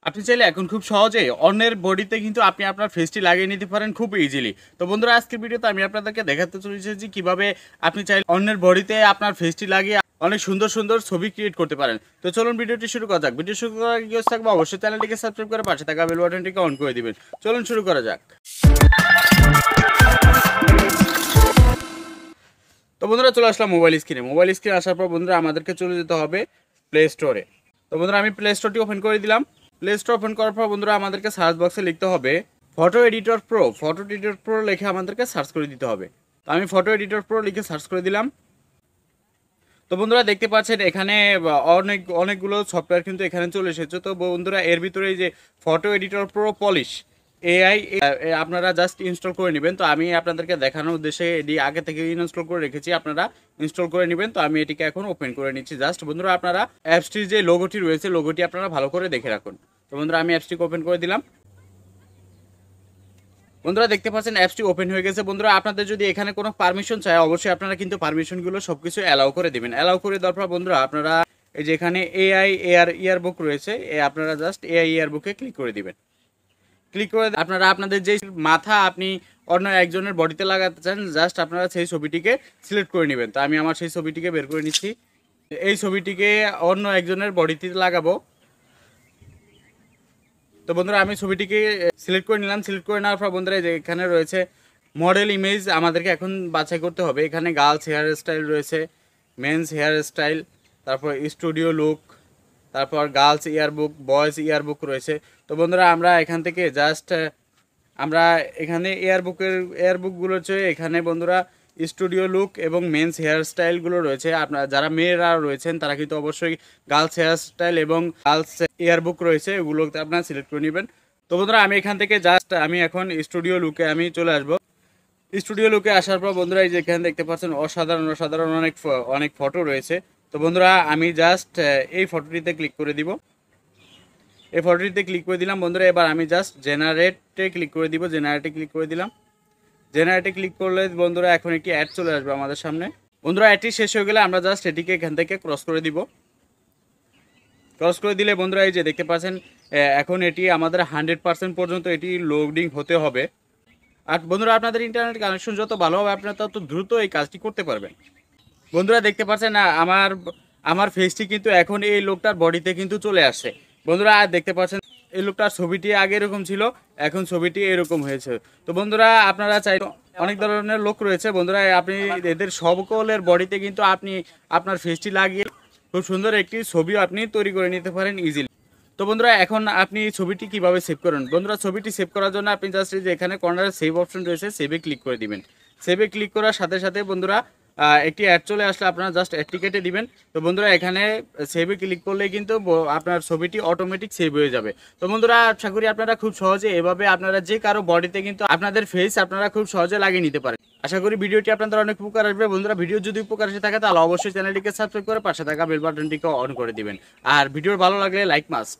আপনি চাইলে এখন খুব সহজে অন্যের বডিতে কিন্তু আপনি আপনার ফেসটি লাগিয়ে নিতে পারেন খুব ইজিলি। তো বন্ধুরা, আজকের ভিডিওতে আমি আপনাদেরকে দেখাতে চলেছি যে কিভাবে আপনি চাইলে অন্যের বডিতে আপনার ফেসটি লাগিয়ে অনেক সুন্দর সুন্দর ছবি ক্রিয়েট করতে পারেন। তো চলুন ভিডিওটি শুরু করা যাক। ভিডিও শুরু করার আগে থাকবে অবশ্যই চ্যানেলটিকে সাবস্ক্রাইব করে পাশে থাকা বেল বাটনটিকে অন করে দিবেন। চলুন শুরু করা যাক। তো বন্ধুরা, চলে আসলাম মোবাইল স্ক্রিনে। মোবাইল স্ক্রিনে আসার পর বন্ধুরা আমাদেরকে চলে যেতে হবে প্লে স্টোরে। তো বন্ধুরা, আমি প্লে স্টোরটি ওপেন করে দিলাম। প্লে স্টোর ওপেন করার পর বন্ধুরা আমাদেরকে সার্চ বক্সে লিখতে হবে photo editor pro. Photo editor pro লিখে আমাদেরকে সার্চ করে দিতে হবে। তো আমি ফটো এডিটর প্রো লিখে সার্চ করে দিলাম। তো বন্ধুরা, দেখতে পাচ্ছেন এখানে অনেকগুলো সফটওয়্যার কিন্তু এখানে চলে এসেছে। তো বন্ধুরা, এর ভিতরে যে photo editor pro polish AI আপনারা জাস্ট ইনস্টল করে নেবেন। তো আমি আপনাদেরকে দেখানোর উদ্দেশ্যে এটি আগে থেকে ইনস্টল করে রেখেছি, আপনারা ইনস্টল করে নেবেন। তো আমি এটিকে এখন ওপেন করে নিচ্ছি। জাস্ট বন্ধুরা, আপনারা অ্যাপসটির যে লোগোটি রয়েছে লোগোটি আপনারা ভালো করে দেখে রাখুন। তো বন্ধুরা, আমি অ্যাপসটিকে ওপেন করে দিলাম। বন্ধুরা, দেখতে পাচ্ছেন অ্যাপসটি ওপেন হয়ে গেছে। বন্ধুরা, আপনাদের যদি এখানে কোনো পারমিশন চায় অবশ্যই আপনারা কিন্তু পারমিশনগুলো সব কিছু অ্যালাউ করে দেবেন। অ্যালাউ করে দেওয়ার পর বন্ধুরা আপনারা এই যে এখানে এআই ইয়ারবুক রয়েছে, আপনারা জাস্ট এআই ইয়ারবুকে ক্লিক করে দিবেন। ক্লিক করে আপনারা আপনাদের যে মাথা আপনি অন্য একজনের বডিতে লাগাতে চান জাস্ট আপনারা সেই ছবিটিকে সিলেক্ট করে নেবেন। তো আমি আমার সেই ছবিটিকে বের করে নিচ্ছি। এই ছবিটিকে অন্য একজনের বডিতে লাগাবো। তো বন্ধুরা, আমি ছবিটিকে সিলেক্ট করে নিলাম। সিলেক্ট করে নেওয়ার পর বন্ধুরা যে এখানে রয়েছে মডেল ইমেজ, আমাদেরকে এখন বাছাই করতে হবে। এখানে গার্লস হেয়ার স্টাইল রয়েছে, মেন্স হেয়ার স্টাইল, তারপর স্টুডিও লুক, তারপর গার্লস ইয়ারবুক, বয়েজ ইয়ারবুক রয়েছে। তো বন্ধুরা, আমরা এখান থেকে জাস্ট আমরা এখানে এয়ারবুকগুলো হচ্ছে এখানে বন্ধুরা স্টুডিও লুক এবং মেন্স হেয়ার স্টাইলগুলো রয়েছে। আপনারা যারা মেয়েরা রয়েছেন তারা কিন্তু অবশ্যই গার্লস হেয়ার স্টাইল এবং গার্লস এয়ারবুক রয়েছে, এগুলোতে আপনারা সিলেক্ট করে নেবেন। তো বন্ধুরা, আমি এখান থেকে জাস্ট আমি এখন স্টুডিও লুকে আমি চলে আসবো। স্টুডিও লুকে আসার পর বন্ধুরা এই যে এখানে দেখতে পাচ্ছেন অসাধারণ অসাধারণ অনেক ফটো রয়েছে। তো বন্ধুরা, আমি জাস্ট এই ফটোটিতে ক্লিক করে দিব। এই ফটোটিতে ক্লিক করে দিলাম। বন্ধুরা, এবার আমি জাস্ট জেনারেটে ক্লিক করে দিব। জেনারেটে ক্লিক করে দিলাম। জেনারেটে ক্লিক করলে বন্ধুরা এখন একটি অ্যাড চলে আসবে আমাদের সামনে। বন্ধুরা, অ্যাডটি শেষ হয়ে গেলে আমরা জাস্ট এটিকে এখান থেকে ক্রস করে দিব। ক্রস করে দিলে বন্ধুরা এই যে দেখতে পাচ্ছেন এখন এটি আমাদের 100% পর্যন্ত এটি লোডিং হতে হবে। আর বন্ধুরা, আপনাদের ইন্টারনেট কানেকশন যত ভালো হবে আপনারা তত দ্রুত এই কাজটি করতে পারবেন। বন্ধুরা, দেখতে পাচ্ছেন আমার ফেসটি কিন্তু এখন এই লোকটার বডিতে কিন্তু চলে আসছে। বন্ধুরা, দেখতে পাচ্ছেন এই লোকটার ছবিটি আগে এরকম ছিল, এখন ছবিটি এরকম হয়েছে। তো বন্ধুরা, আপনারা চাই অনেক ধরনের লোক রয়েছে বন্ধুরা, আপনি এদের সকলের বডিতে কিন্তু আপনি আপনার ফেসটি লাগিয়ে খুব সুন্দর একটি ছবিও আপনি তৈরি করে নিতে পারেন ইজিলি। তো বন্ধুরা, এখন আপনি ছবিটি কিভাবে সেভ করেন? বন্ধুরা, ছবিটি সেভ করার জন্য আপনি জাস্ট যে এখানে কর্নারে সেভ অপশন রয়েছে সেভে ক্লিক করে দিবেন। সেভে ক্লিক করার সাথে সাথে বন্ধুরা একটি অ্যাড চলে আসলে আপনারা জাস্ট অ্যাডটি কেটে দিবেন। তো বন্ধুরা, এখানে সেভে ক্লিক করলে কিন্তু আপনার ছবিটি অটোমেটিক সেভ হয়ে যাবে। তো বন্ধুরা, আশা করি আপনারা খুব সহজে এভাবে আপনারা যে কারো বডিতে কিন্তু আপনাদের ফেস আপনারা খুব সহজে লাগিয়ে নিতে পারেন। আশা করি ভিডিওটি আপনাদের অনেক উপকার আসবে। বন্ধুরা, ভিডিও যদি উপকার এসে থাকে তাহলে অবশ্যই চ্যানেলটিকে সাবস্ক্রাইব করে পাশে থাকা বেল বাটনটিকে অন করে দিবেন। আর ভিডিও ভালো লাগলে লাইক মাস্ট।